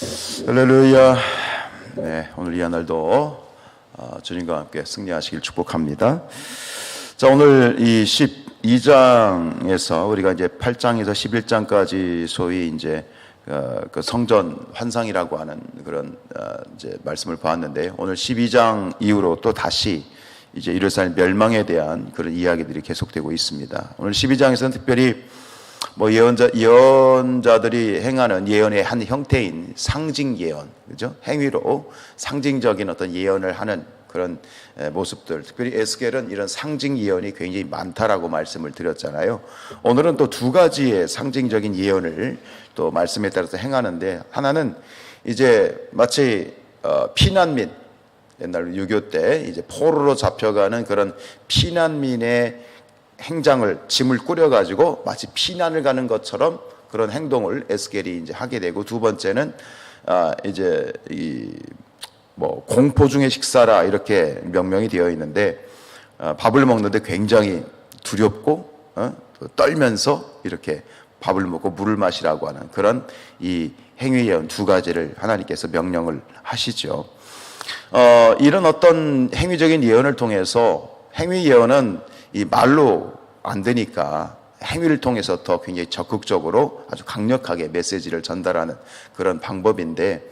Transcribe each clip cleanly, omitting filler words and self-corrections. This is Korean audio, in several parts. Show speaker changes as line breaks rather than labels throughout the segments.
할렐루야. 네, 오늘 이 하늘도 주님과 함께 승리하시길 축복합니다. 자, 오늘 이 12장에서 우리가 이제 8장에서 11장까지 소위 이제 그 성전 환상이라고 하는 그런 이제 말씀을 보았는데요. 오늘 12장 이후로 또 다시 이제 예루살렘 멸망에 대한 그런 이야기들이 계속되고 있습니다. 오늘 12장에서는 특별히 예언자들이 행하는 예언의 한 형태인 상징 예언, 그죠? 행위로 상징적인 어떤 예언을 하는 그런 모습들, 특별히 에스겔은 이런 상징 예언이 굉장히 많다라고 말씀을 드렸잖아요. 오늘은 또 두 가지의 상징적인 예언을 또 말씀에 따라서 행하는데, 하나는 이제 마치 피난민, 옛날 6.25 때 이제 포로로 잡혀가는 그런 피난민의 행장을, 짐을 꾸려가지고 마치 피난을 가는 것처럼 그런 행동을 에스겔이 이제 하게 되고, 두 번째는 이제 공포 중의 식사라 이렇게 명명이 되어 있는데, 밥을 먹는데 굉장히 두렵고 떨면서 이렇게 밥을 먹고 물을 마시라고 하는 그런 이 행위 예언 두 가지를 하나님께서 명령을 하시죠. 이런 어떤 행위적인 예언을 통해서, 행위 예언은 이 말로 안 되니까 행위를 통해서 더 굉장히 적극적으로 아주 강력하게 메시지를 전달하는 그런 방법인데,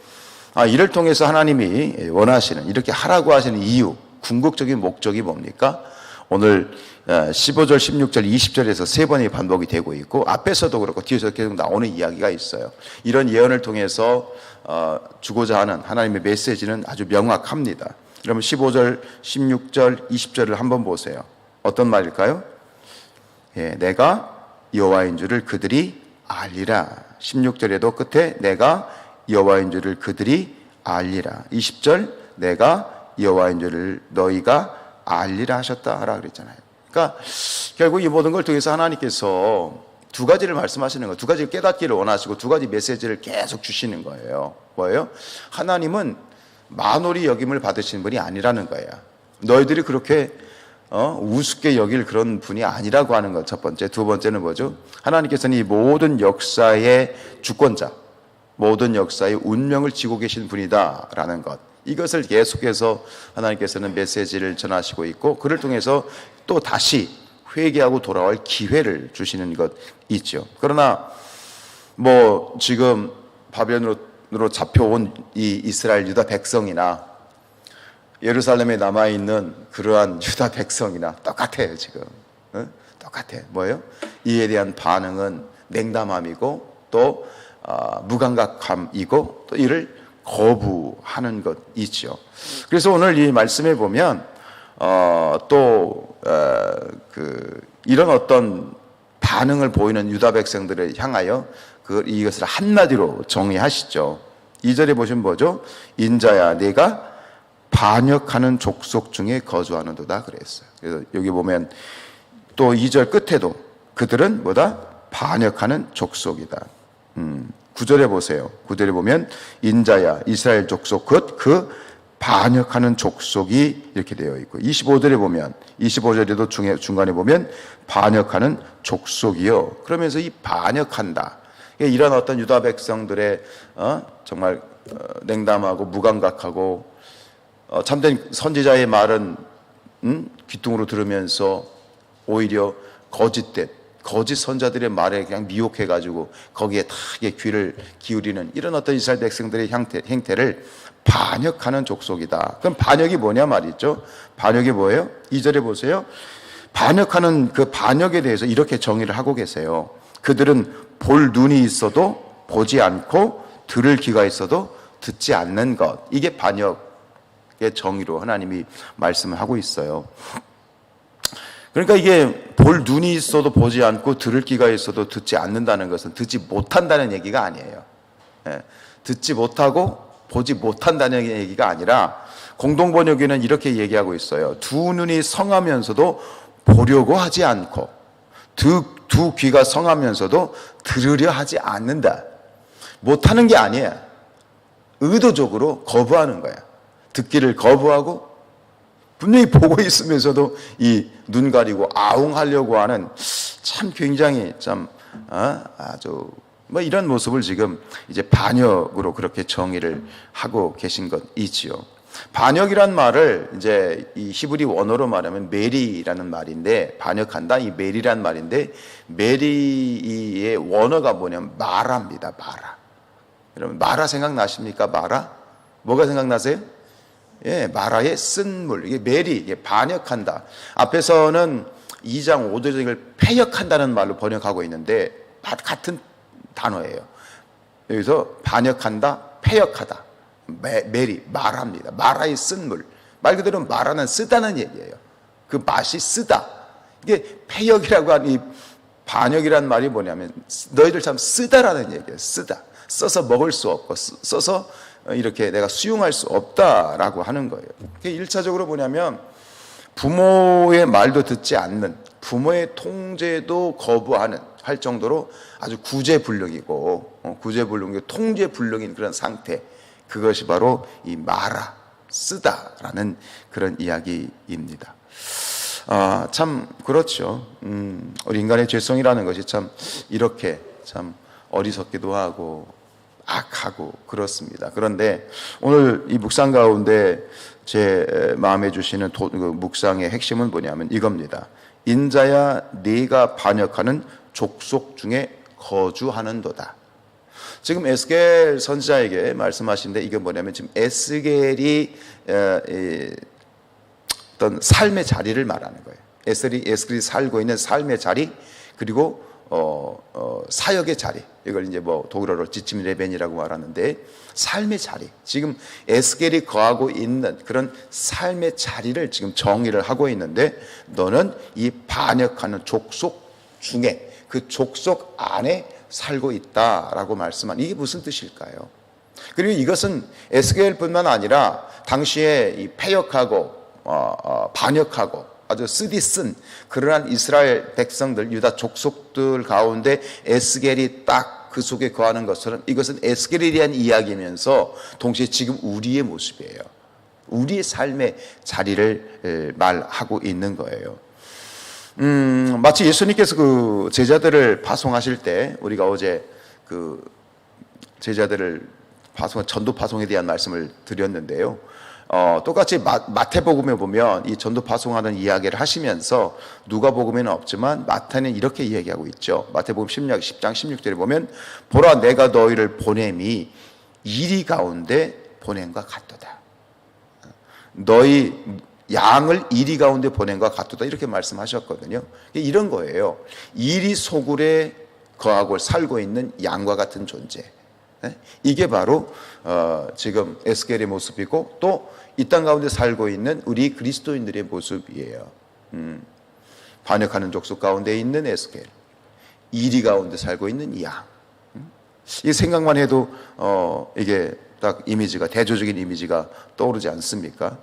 이를 통해서 하나님이 원하시는, 이렇게 하라고 하시는 이유, 궁극적인 목적이 뭡니까? 오늘 15절, 16절, 20절에서 세 번이 반복이 되고 있고, 앞에서도 그렇고 뒤에서도 계속 나오는 이야기가 있어요. 이런 예언을 통해서 주고자 하는 하나님의 메시지는 아주 명확합니다. 그러면 15절, 16절, 20절을 한번 보세요. 어떤 말일까요? 내가 여호와인 줄을 그들이 알리라. 16절에도 끝에 내가 여호와인 줄을 그들이 알리라. 20절 내가 여호와인 줄을 너희가 알리라 하셨다 하라 그랬잖아요. 그러니까 결국 이 모든 걸 통해서 하나님께서 두 가지를 말씀하시는 거예요. 두 가지를 깨닫기를 원하시고 두 가지 메시지를 계속 주시는 거예요. 뭐예요? 하나님은 만홀히 여김을 받으시는 분이 아니라는 거예요. 너희들이 그렇게 우습게 여길 그런 분이 아니라고 하는 것, 첫 번째. 두 번째는 뭐죠? 하나님께서는 이 모든 역사의 주권자, 모든 역사의 운명을 쥐고 계신 분이다라는 것, 이것을 계속해서 하나님께서는 메시지를 전하시고 있고, 그를 통해서 또 다시 회개하고 돌아올 기회를 주시는 것 있죠. 그러나 지금 바벨론으로 잡혀온 이 이스라엘 유다 백성이나 예루살렘에 남아있는 그러한 유다 백성이나 똑같아요. 지금 똑같아요. 뭐예요? 이에 대한 반응은 냉담함이고 또 무감각함이고 또 이를 거부하는 것이죠. 그래서 오늘 이 말씀에 보면 이런 어떤 반응을 보이는 유다 백성들을 향하여 이것을 한마디로 정의하시죠. 2절에 보시면 뭐죠? 인자야 내가 반역하는 족속 중에 거주하는도다 그랬어요. 그래서 여기 보면 또 2절 끝에도 그들은 뭐다? 반역하는 족속이다. 9절에 보세요. 9절에 보면 인자야 이스라엘 족속 그 반역하는 족속이 이렇게 되어 있고, 25절에 보면 25절에도 중간에 보면 반역하는 족속이요. 그러면서 이 반역한다, 이런 어떤 유다 백성들의 정말 냉담하고 무감각하고 참된 선지자의 말은 귀뚱으로 들으면서 오히려 거짓 선자들의 말에 그냥 미혹해가지고 거기에 다 귀를 기울이는 이런 어떤 이스라엘 백성들의 행태를 반역하는 족속이다. 그럼 반역이 뭐냐 말이죠. 반역이 뭐예요? 2절에 보세요. 반역하는 그 반역에 대해서 이렇게 정의를 하고 계세요. 그들은 볼 눈이 있어도 보지 않고 들을 귀가 있어도 듣지 않는 것. 이게 반역의 정의로 하나님이 말씀을 하고 있어요. 그러니까 이게 볼 눈이 있어도 보지 않고 들을 귀가 있어도 듣지 않는다는 것은 듣지 못한다는 얘기가 아니에요. 듣지 못하고 보지 못한다는 얘기가 아니라, 공동번역에는 이렇게 얘기하고 있어요. 두 눈이 성하면서도 보려고 하지 않고 두 귀가 성하면서도 들으려 하지 않는다. 못하는 게 아니에요. 의도적으로 거부하는 거야. 듣기를 거부하고 분명히 보고 있으면서도 이 눈 가리고 아웅하려고 하는, 참 굉장히 아주 뭐 이런 모습을 지금 이제 반역으로 그렇게 정의를 하고 계신 것이지요. 반역이란 말을 이제 이 히브리 원어로 말하면 메리라는 말인데, 반역한다, 이 메리란 말인데, 메리의 원어가 뭐냐면 마라입니다. 마라. 여러분 마라 생각나십니까? 마라? 뭐가 생각나세요? 예, 마라의 쓴물. 이게 메리, 이게 반역한다. 앞에서는 2장 5절을 패역한다는 말로 번역하고 있는데 같은 단어예요. 여기서 반역한다, 패역하다. 메리, 마라입니다. 마라의 쓴물. 말 그대로 마라는 쓰다는 얘기예요. 그 맛이 쓰다. 이게 패역이라고 하는 이 반역이란 말이 뭐냐면 너희들 참 쓰다라는 얘기예요. 쓰다. 써서 먹을 수 없고 써서 이렇게 내가 수용할 수 없다라고 하는 거예요. 그게 1차적으로 뭐냐면 부모의 말도 듣지 않는, 부모의 통제도 거부하는 할 정도로 아주 구제불능이고 구제불능이고 통제불능인 그런 상태, 그것이 바로 이 마라, 쓰다라는 그런 이야기입니다. 참 그렇죠. 우리 인간의 죄성이라는 것이 참 이렇게 참 어리석기도 하고 악하고 그렇습니다. 그런데 오늘 이 묵상 가운데 제 마음에 주시는 묵상의 핵심은 뭐냐면 이겁니다. 인자야 네가 반역하는 족속 중에 거주하는도다. 지금 에스겔 선지자에게 말씀하시는데 이게 뭐냐면 지금 에스겔이 어떤 삶의 자리를 말하는 거예요. 에스겔이 살고 있는 삶의 자리, 그리고 사역의 자리, 이걸 이제 뭐 독일어로 지침 레벤이라고 말하는데 삶의 자리, 지금 에스겔이 거하고 있는 그런 삶의 자리를 지금 정의를 하고 있는데, 너는 이 반역하는 족속 중에 그 족속 안에 살고 있다라고 말씀한, 이게 무슨 뜻일까요? 그리고 이것은 에스겔뿐만 아니라 당시에 이 패역하고 반역하고 아주 쓰디쓴 그러한 이스라엘 백성들, 유다 족속들 가운데 에스겔이 딱 그 속에 거하는 것처럼 이것은 에스겔에 대한 이야기면서 동시에 지금 우리의 모습이에요. 우리의 삶의 자리를 말하고 있는 거예요. 마치 예수님께서 그 제자들을 파송하실 때, 우리가 어제 그 제자들을 전도 파송에 대한 말씀을 드렸는데요. 똑같이 마태복음에 보면 이 전도 파송하는 이야기를 하시면서 누가복음에는 없지만 마태는 이렇게 이야기하고 있죠. 마태복음 10장 16절에 보면 보라 내가 너희를 보냄이 이리 가운데 보냄과 같도다. 너희 양을 이리 가운데 보냄과 같도다, 이렇게 말씀하셨거든요. 이런 거예요. 이리 소굴에 거하고 살고 있는 양과 같은 존재. 이게 바로 지금 에스겔의 모습이고 또 이 땅 가운데 살고 있는 우리 그리스도인들의 모습이에요. 반역하는 족속 가운데 있는 에스겔, 이리 가운데 살고 있는 양. 이 생각만 해도 이게 딱 이미지가, 대조적인 이미지가 떠오르지 않습니까?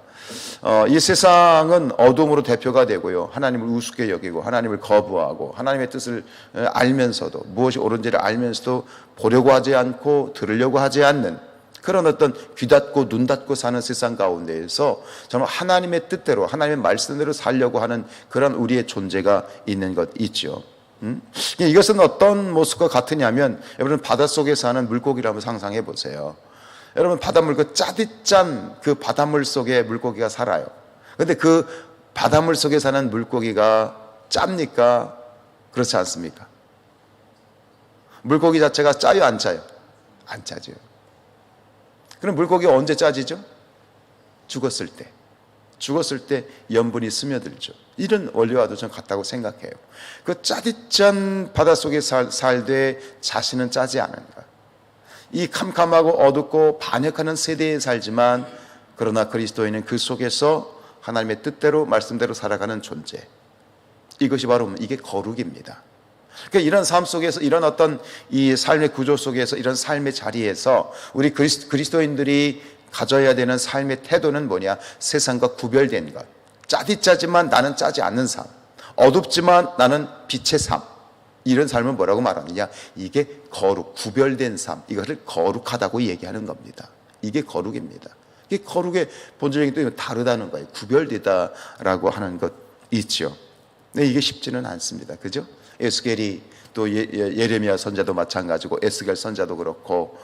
이 세상은 어둠으로 대표가 되고요, 하나님을 우습게 여기고 하나님을 거부하고 하나님의 뜻을 알면서도, 무엇이 옳은지를 알면서도 보려고 하지 않고 들으려고 하지 않는 그런 어떤 귀 닫고 눈 닫고 사는 세상 가운데에서 정말 하나님의 뜻대로, 하나님의 말씀대로 살려고 하는 그런 우리의 존재가 있는 것 있죠. 이것은 어떤 모습과 같으냐면, 여러분 바닷속에 사는 물고기를 한번 상상해 보세요. 여러분 바닷물, 그 짜디짠 그 바닷물 속에 물고기가 살아요. 그런데 그 바닷물 속에 사는 물고기가 짭니까? 그렇지 않습니까? 물고기 자체가 짜요, 안 짜요? 안 짜죠. 그럼 물고기가 언제 짜지죠? 죽었을 때. 죽었을 때 염분이 스며들죠. 이런 원리와도 좀 같다고 생각해요. 그 짜디짠 바닷속에 살되 자신은 짜지 않은가. 이 캄캄하고 어둡고 반역하는 세대에 살지만, 그러나 그리스도인은 그 속에서 하나님의 뜻대로 말씀대로 살아가는 존재. 이것이 바로 이게 거룩입니다. 그러니까 이런 삶 속에서, 이런 어떤 이 삶의 구조 속에서, 이런 삶의 자리에서 우리 그리스도인들이 가져야 되는 삶의 태도는 뭐냐? 세상과 구별된 것. 짜디짜지만 나는 짜지 않는 삶. 어둡지만 나는 빛의 삶. 이런 삶을 뭐라고 말하느냐? 이게 거룩, 구별된 삶. 이것을 거룩하다고 얘기하는 겁니다. 이게 거룩입니다. 이게 거룩의 본질적인 뜻이 다르다는 거예요. 구별되다라고 하는 것 있죠. 근데 이게 쉽지는 않습니다. 그죠? 에스겔이 또 예레미야 선자도 마찬가지고 에스겔 선자도 그렇고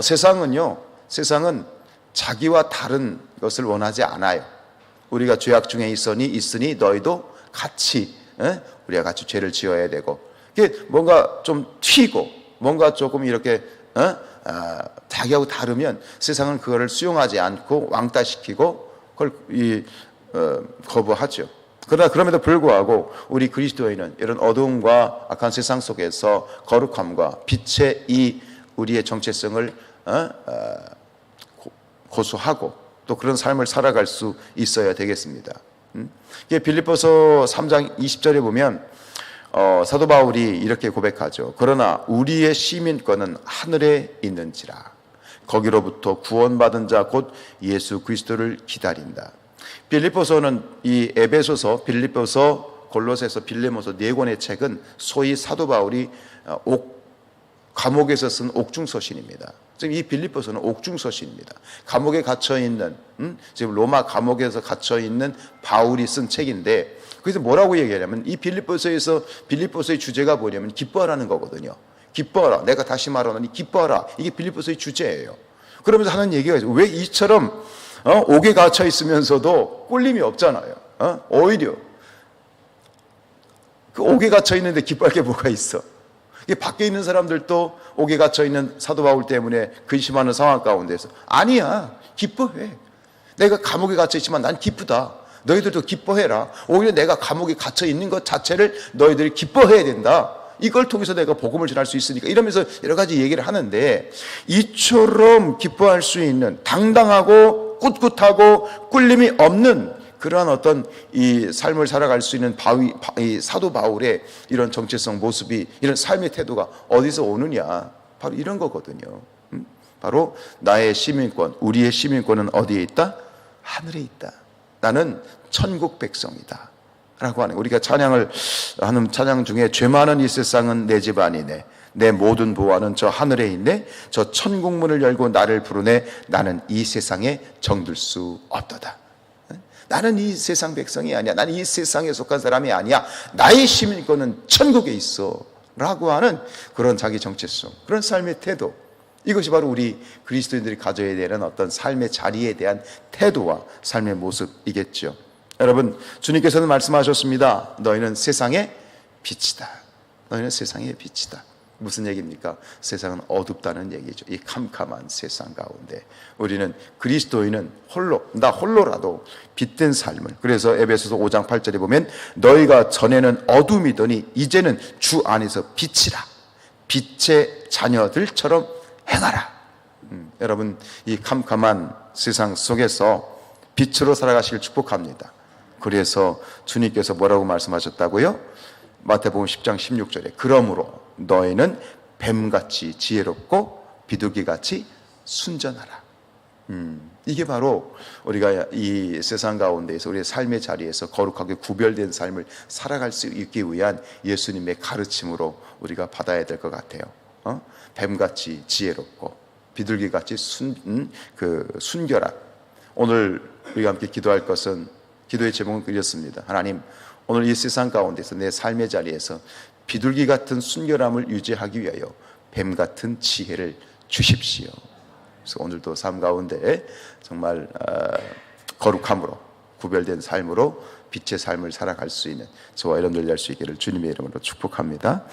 세상은 자기와 다른 것을 원하지 않아요. 우리가 죄악 중에 있으니 너희도 같이 우리가 같이 죄를 지어야 되고, 이게 뭔가 좀 튀고 뭔가 조금 이렇게 자기하고 다르면 세상은 그거를 수용하지 않고 왕따시키고 그걸 거부하죠. 그러나 그럼에도 불구하고 우리 그리스도인은 이런 어두움과 악한 세상 속에서 거룩함과 빛의 이 우리의 정체성을 고수하고 또 그런 삶을 살아갈 수 있어야 되겠습니다. 빌립보서 3장 20절에 보면 사도 바울이 이렇게 고백하죠. 그러나 우리의 시민권은 하늘에 있는지라 거기로부터 구원받은 자 곧 예수 그리스도를 기다린다. 빌립보서는 이 에베소서, 빌립보서, 골로새서, 빌레몬서 네 권의 책은 소위 사도 바울이 감옥에서 쓴 옥중서신입니다. 지금 이 빌립보서는 옥중서신입니다. 감옥에 갇혀 있는 지금 로마 감옥에서 갇혀 있는 바울이 쓴 책인데, 그래서 뭐라고 얘기하냐면 이 빌립보서의 주제가 뭐냐면 기뻐하라는 거거든요. 기뻐하라. 내가 다시 말하노니 기뻐하라. 이게 빌립보서의 주제예요. 그러면서 하는 얘기가 있어요. 왜 이처럼 옥에 갇혀 있으면서도 꿀림이 없잖아요. 오히려 그 옥에 갇혀 있는데 기뻐할 게 뭐가 있어? 이게 밖에 있는 사람들도 옥에 갇혀 있는 사도 바울 때문에 근심하는 상황 가운데서 아니야, 기뻐해. 내가 감옥에 갇혀 있지만 난 기쁘다. 너희들도 기뻐해라. 오히려 내가 감옥에 갇혀 있는 것 자체를 너희들이 기뻐해야 된다. 이걸 통해서 내가 복음을 전할 수 있으니까, 이러면서 여러 가지 얘기를 하는데, 이처럼 기뻐할 수 있는 당당하고 꿋꿋하고 꿀림이 없는 그러한 어떤 이 삶을 살아갈 수 있는 이 사도 바울의 이런 정체성 모습이, 이런 삶의 태도가 어디서 오느냐? 바로 이런 거거든요. 바로 나의 시민권, 우리의 시민권은 어디에 있다? 하늘에 있다. 나는 천국 백성이다 라고 하는, 우리가 찬양을 하는 찬양 중에 죄 많은 이 세상은 내 집 아니네, 내 모든 보화는 저 하늘에 있네, 저 천국문을 열고 나를 부르네, 나는 이 세상에 정들 수 없도다. 나는 이 세상 백성이 아니야, 나는 이 세상에 속한 사람이 아니야, 나의 시민권은 천국에 있어 라고 하는 그런 자기 정체성, 그런 삶의 태도, 이것이 바로 우리 그리스도인들이 가져야 되는 어떤 삶의 자리에 대한 태도와 삶의 모습이겠죠. 여러분, 주님께서는 말씀하셨습니다. 너희는 세상의 빛이다. 너희는 세상의 빛이다. 무슨 얘기입니까? 세상은 어둡다는 얘기죠. 이 캄캄한 세상 가운데 우리는 그리스도인은 나 홀로라도 빛된 삶을, 그래서 에베소서 5장 8절에 보면 너희가 전에는 어둠이더니 이제는 주 안에서 빛이라, 빛의 자녀들처럼 행하라. 여러분, 이 캄캄한 세상 속에서 빛으로 살아가시길 축복합니다. 그래서 주님께서 뭐라고 말씀하셨다고요? 마태복음 10장 16절에 그러므로 너희는 뱀같이 지혜롭고 비둘기같이 순전하라. 이게 바로 우리가 이 세상 가운데에서 우리의 삶의 자리에서 거룩하게 구별된 삶을 살아갈 수 있기 위한 예수님의 가르침으로 우리가 받아야 될 것 같아요. 뱀같이 지혜롭고 비둘기같이 순결한. 오늘 우리가 함께 기도할 것은, 기도의 제목은 이렇습니다. 하나님, 오늘 이 세상 가운데서 내 삶의 자리에서 비둘기 같은 순결함을 유지하기 위하여 뱀 같은 지혜를 주십시오. 그래서 오늘도 삶 가운데 정말 거룩함으로 구별된 삶으로 빛의 삶을 살아갈 수 있는 저와 여러분들 될 수 있기를 주님의 이름으로 축복합니다.